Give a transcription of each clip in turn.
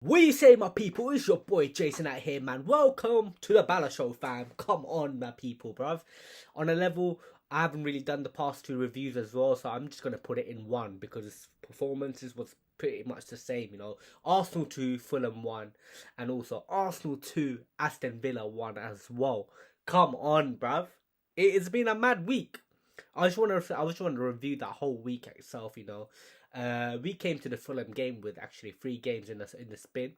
What you say, my people? It's your boy Jason out here, man. Welcome to the Bala Show, fam. Come on, my people, bruv. On a level, I haven't really done the past two reviews as well, so I'm just gonna put it in one because performances was pretty much the same, you know. Arsenal 2, Fulham 1, and also Arsenal 2, Aston Villa 1 as well. Come on, bruv. It's been a mad week. I just want to review that whole week itself, you know. We came to the Fulham game with actually three games in the spin,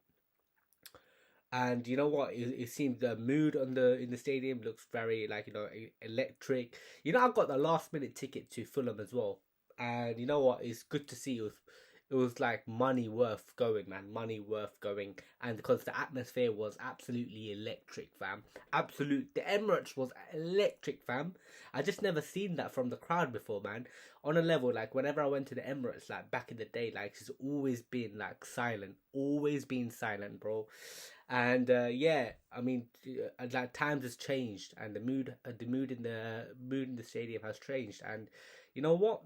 and you know what? It seems the mood on the in the stadium looks very like electric. You know, I got the last minute ticket to Fulham as well, and you know what? It's good to see it was like money worth going, man. Money worth going, and because the atmosphere was absolutely electric, fam. The Emirates was electric, fam. I just never seen that from the crowd before, man. On a level, like whenever I went to the Emirates, like back in the day, like it's always been silent, bro. And yeah, I mean, like times has changed, and the mood in the stadium has changed, and you know what?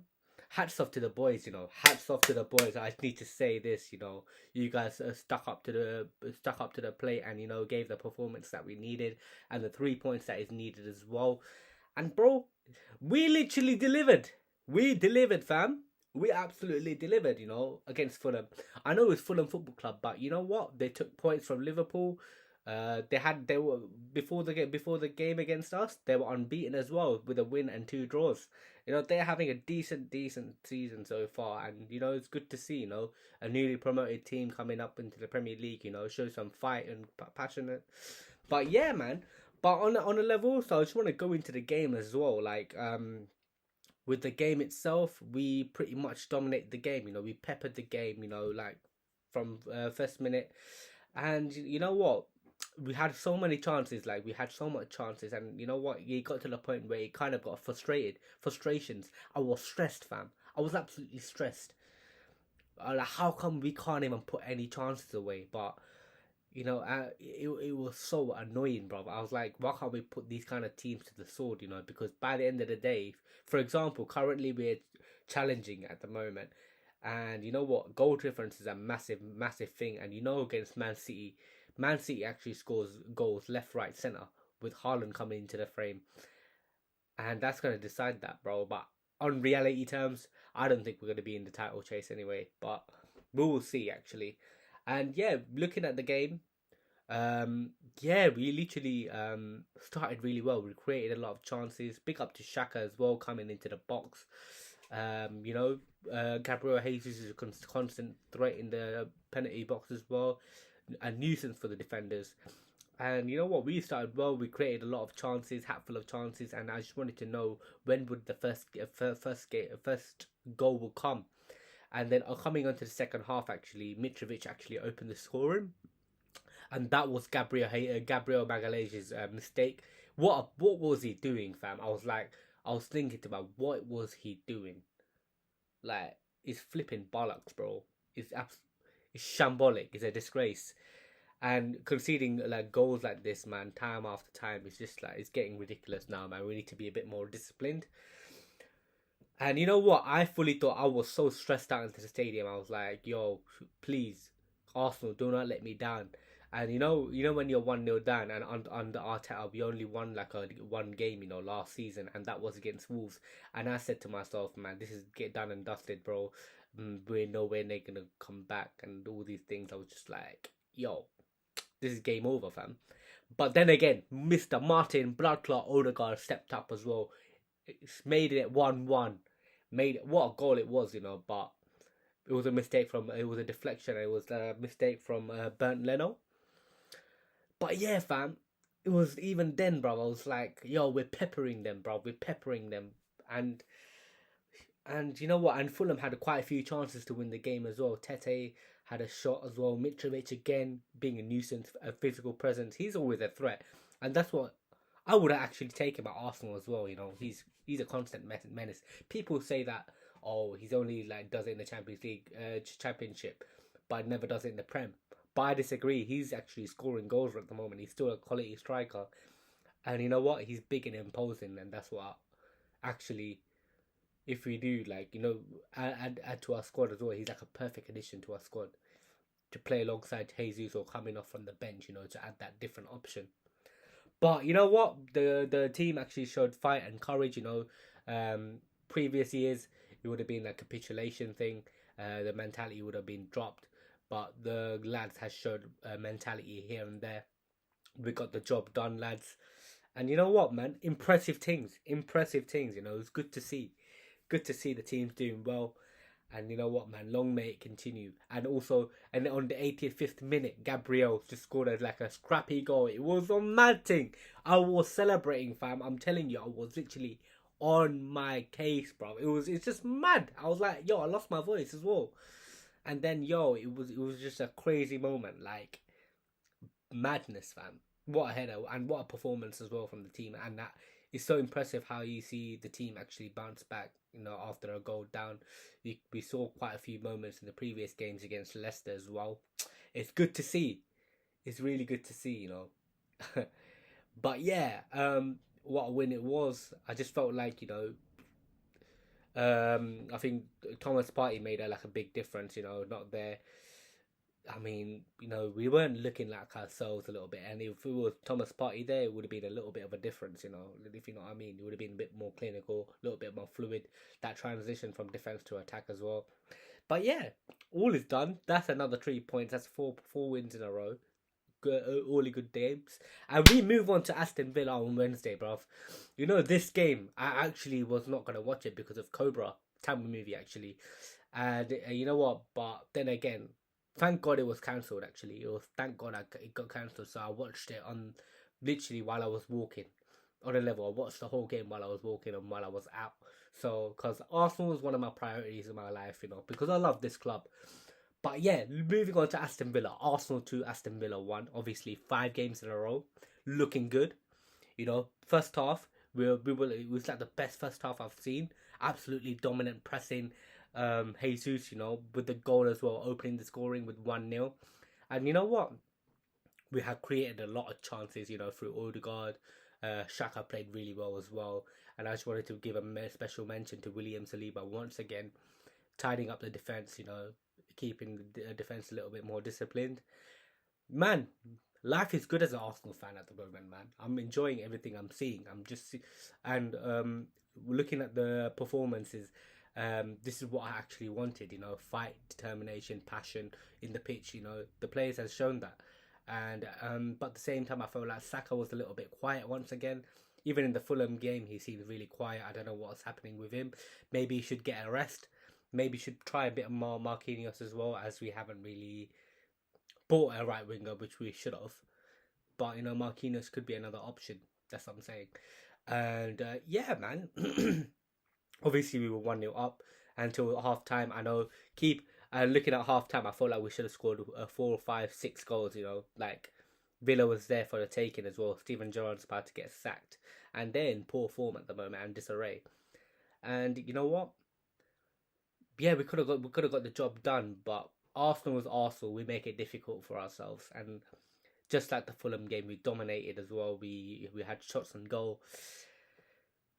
Hats off to the boys, you know. Hats off to the boys. I need to say this, you know. You guys stuck up to the plate, and gave the performance that we needed, and the 3 points that is needed as well. And bro, we literally delivered. We delivered, fam. We absolutely delivered, against Fulham. I know it's Fulham Football Club, but you know what? They took points from Liverpool. They were before the game against us. They were unbeaten as well with a win and two draws. They're having a decent season so far, and it's good to see. A newly promoted team coming up into the Premier League. Show some fight and passionate. But yeah, man. But on a level, so I just want to go into the game as well. Like with the game itself, we pretty much dominated the game. We peppered the game. Like from first minute, and you know what? We had so many chances. Like we had so much chances, and you know what? It got to the point where it kind of got frustrations. I was stressed, fam. I was absolutely stressed. Like, how come we can't even put any chances away? But it was so annoying, bro. I was like, why can't we put these kind of teams to the sword? Because by the end of the day, for example, currently we're challenging at the moment, and you know what, goal difference is a massive thing. And against Man City actually scores goals left, right, center with Haaland coming into the frame, and that's gonna decide that, bro. But on reality terms, I don't think we're gonna be in the title chase anyway. But we will see actually. And yeah, looking at the game, yeah, we literally started really well. We created a lot of chances. Big up to Shaka as well coming into the box. Gabriel Jesus is a constant threat in the penalty box as well, a nuisance for the defenders. And you know what? We started well. We created a lot of chances, hatful of chances, and I just wanted to know when would the first goal will come. And then coming on to the second half, actually, Mitrovic actually opened the scoring, and that was Gabriel Magalhaes' mistake. What was he doing, fam? I was thinking about what was he doing. Like, it's flipping bollocks, bro. It's shambolic. It's a disgrace. And conceding like goals like this, man, time after time, it's just like it's getting ridiculous now, man. We need to be a bit more disciplined. And you know what? I fully thought I was so stressed out into the stadium. I was like, "Yo, please, Arsenal, do not let me down." And when you're 1-0 down, and under Arteta, we only won like one game, last season, and that was against Wolves. And I said to myself, man, this is get done and dusted, bro. We're nowhere near gonna come back, and all these things. I was just like, "Yo, this is game over, fam." But then again, Mr. Martin Bloodclot Odegaard stepped up as well. It's made it 1-1. Made it, what a goal it was, but it was a deflection. It was a mistake from Bernd Leno. But yeah, fam, it was even then, bro. I was like, yo, we're peppering them, bro. We're peppering them, and you know what? And Fulham had quite a few chances to win the game as well. Tete had a shot as well. Mitrovic again being a nuisance, a physical presence. He's always a threat, and that's what I would actually take him at Arsenal as well. He's a constant menace. People say that he's only like does it in the Champions League, Championship, but never does it in the Prem. But I disagree. He's actually scoring goals at the moment. He's still a quality striker, and you know what? He's big and imposing, and that's what actually if we do add to our squad as well, he's like a perfect addition to our squad. to play alongside Jesus or coming off from the bench, to add that different option. But you know what? The team actually showed fight and courage. Previous years it would have been a capitulation thing. The mentality would have been dropped. But the lads has showed mentality here and there. We got the job done, lads. And you know what, man? Impressive things. Impressive things. It's good to see. Good to see the team's doing well. And you know what, man? Long may it continue. And also, and on the 85th minute, Gabriel just scored a scrappy goal. It was a mad thing. I was celebrating, fam. I'm telling you, I was literally on my case, bro. It's just mad. I was like, yo, I lost my voice as well. And then, yo, it was just a crazy moment, like madness, fam. What a header and what a performance as well from the team. And that is so impressive how you see the team actually bounce back, after a goal down. We saw quite a few moments in the previous games against Leicester as well. It's good to see. It's really good to see, But yeah, what a win it was. I just felt like, I think Thomas Partey made a big difference, not there. I mean, we weren't looking like ourselves a little bit, and if it was Thomas Partey there, it would have been a little bit of a difference, if you know what I mean. It would have been a bit more clinical, a little bit more fluid, that transition from defence to attack as well. But yeah, all is done. That's another 3 points. That's four wins in a row. Good, all good games. And we move on to Aston Villa on Wednesday, bruv. This game, I actually was not going to watch it because of Cobra, Tamil movie, actually. And you know what? But then again, thank God it was cancelled, actually. Thank God it got cancelled. So I watched it on literally while I was walking on a level. I watched the whole game while I was walking and while I was out. So, because Arsenal is one of my priorities in my life, because I love this club. But yeah, moving on to Aston Villa. Arsenal 2, Aston Villa 1. Obviously, 5 games in a row. Looking good. First half, it was like the best first half I've seen. Absolutely dominant pressing. Jesus, with the goal as well, opening the scoring with 1-0. And you know what? We have created a lot of chances, through Odegaard. Xhaka played really well as well. And I just wanted to give a special mention to William Saliba once again. Tidying up the defence, keeping the defence a little bit more disciplined. Man, life is good as an Arsenal fan at the moment, man. I'm enjoying everything I'm seeing. Looking at the performances, this is what I actually wanted, fight, determination, passion in the pitch, the players has shown that. And but at the same time, I felt like Saka was a little bit quiet once again. Even in the Fulham game, he seemed really quiet. I don't know what's happening with him. Maybe he should get a rest. Maybe should try a bit more Marquinhos as well, as we haven't really bought a right winger, which we should have. But, Marquinhos could be another option. That's what I'm saying. And, yeah, man. Obviously, we were 1-0 up until half-time. I know, looking at half-time, I felt like we should have scored 4, 5, 6 goals, Like, Villa was there for the taking as well. Steven Gerrard's about to get sacked. And they're in poor form at the moment and disarray. And, you know what? Yeah, we could have got the job done, but Arsenal was Arsenal. We make it difficult for ourselves, and just like the Fulham game, we dominated as well. We had shots on goal,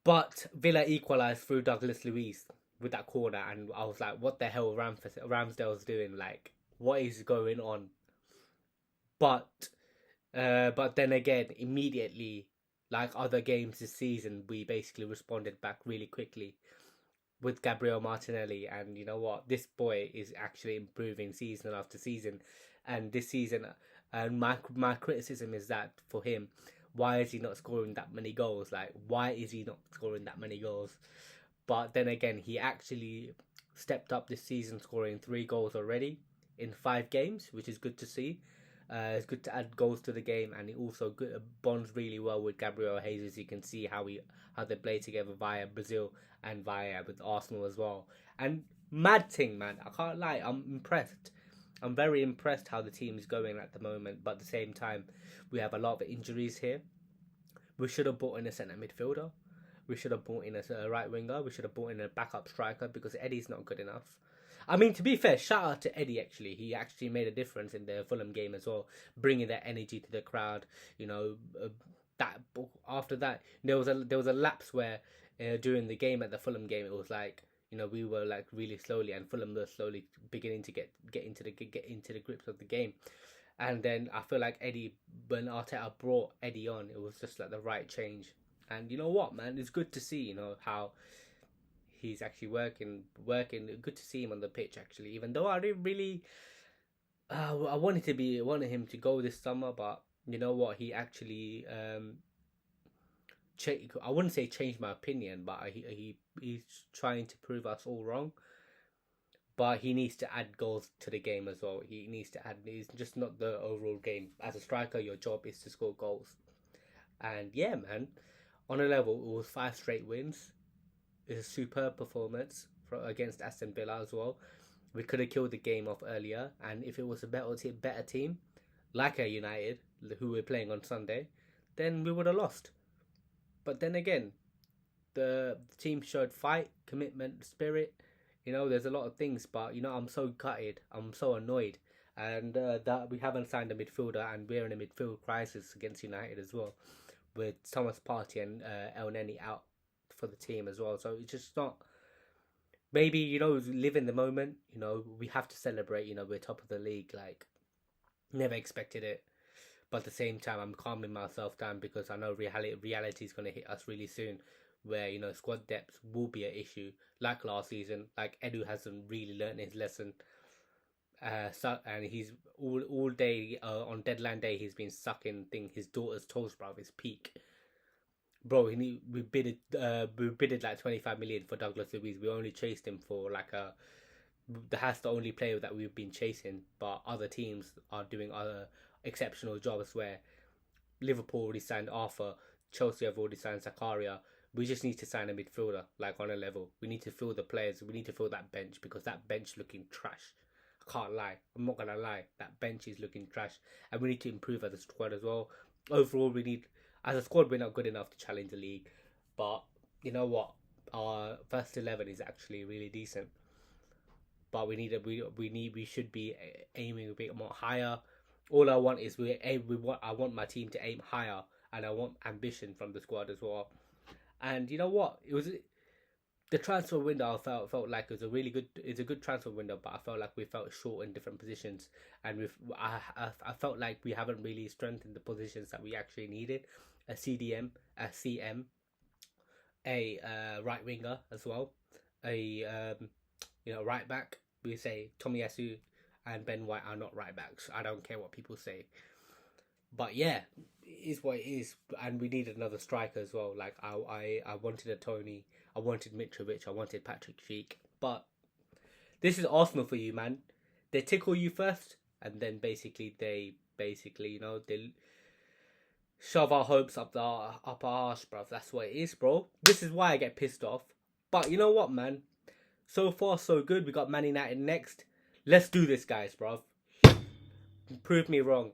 but Villa equalised through Douglas Luiz with that corner, and I was like, "What the hell, Ramsdale's doing? Like, what is going on?" But then again, immediately, like other games this season, we basically responded back really quickly with Gabriel Martinelli, and you know what, this boy is actually improving season after season. And this season, and my criticism is that for him, why is he not scoring that many goals? Like, why is he not scoring that many goals? But then again, he actually stepped up this season, scoring 3 goals already in 5 games, which is good to see. It's good to add goals to the game, and he also bonds really well with Gabriel Jesus. You can see how they play together via Brazil and via with Arsenal as well. And mad thing, man, I can't lie, I'm impressed. I'm very impressed how the team is going at the moment. But at the same time, we have a lot of injuries here. We should have brought in a centre midfielder. We should have brought in a right winger. We should have brought in a backup striker because Eddie's not good enough. I mean, to be fair, shout out to Eddie, actually. He actually made a difference in the Fulham game as well, bringing that energy to the crowd. After that, there was a lapse where during the game, at the Fulham game, it was like, we were like really slowly, and Fulham were slowly beginning to get into the grips of the game. And then I feel like when Arteta brought Eddie on, it was just like the right change. And you know what, man, it's good to see how he's actually working. Good to see him on the pitch actually, even though I didn't really. I wanted him to go this summer, but you know what, he actually I wouldn't say changed my opinion, but he's trying to prove us all wrong. But he needs to add goals to the game as well. He needs to add. It's just not the overall game. As a striker, your job is to score goals. And yeah, man, on a level, it was 5 straight wins. It's a superb performance against Aston Villa as well. We could have killed the game off earlier, and if it was a better team, like a United, who we're playing on Sunday, then we would have lost. But then again, the team showed fight, commitment, spirit. There's a lot of things, but I'm so gutted. I'm so annoyed, and that we haven't signed a midfielder, and we're in a midfield crisis against United as well, with Thomas Partey and El Neni out for the team as well. So it's just not. Maybe live in the moment. We have to celebrate. We're top of the league. Like, never expected it. But at the same time, I'm calming myself down because I know reality is going to hit us really soon, where squad depth will be an issue. Like last season, like Edu hasn't really learned his lesson. And he's all day on deadline day he's been sucking his daughter's toes, bro. His peak, bro. We bidded like 25 million for Douglas Luiz. We only chased him for like that's the only player that we've been chasing. But other teams are doing other exceptional jobs. Where Liverpool already signed Arthur, Chelsea have already signed Zakaria. We just need to sign a midfielder, like on a level. We need to fill the players. We need to fill that bench because that bench looking trash. I can't lie. I'm not gonna lie. That bench is looking trash, and we need to improve as a squad as well. Overall, as a squad, we're not good enough to challenge the league. But you know what? Our first 11 is actually really decent. But we should be aiming a bit more higher. All I want is I want my team to aim higher, and I want ambition from the squad as well. And you know what? It was the transfer window. I felt like it was it's a good transfer window, but I felt like we felt short in different positions, and I felt like we haven't really strengthened the positions that we actually needed. A CDM, a CM, a right winger as well, a right back. We say Tomiyasu and Ben White are not right backs. I don't care what people say. But yeah, it is what it is, and we needed another striker as well. Like I wanted a Tony, I wanted Mitrovic, I wanted Patrick Schick. But this is Arsenal for you, man. They tickle you first, and then they shove our hopes up our arse, bruv. That's what it is, bro. This is why I get pissed off. But you know what, man? So far, so good. We got Man United next. Let's do this, guys, bruv. Prove me wrong.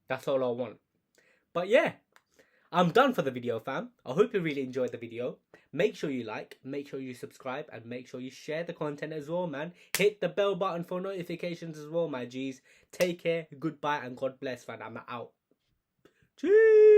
That's all I want. But yeah, I'm done for the video, fam. I hope you really enjoyed the video. Make sure you like, make sure you subscribe, and make sure you share the content as well, man. Hit the bell button for notifications as well, my G's. Take care, goodbye, and God bless, fam. I'm out. Cheers.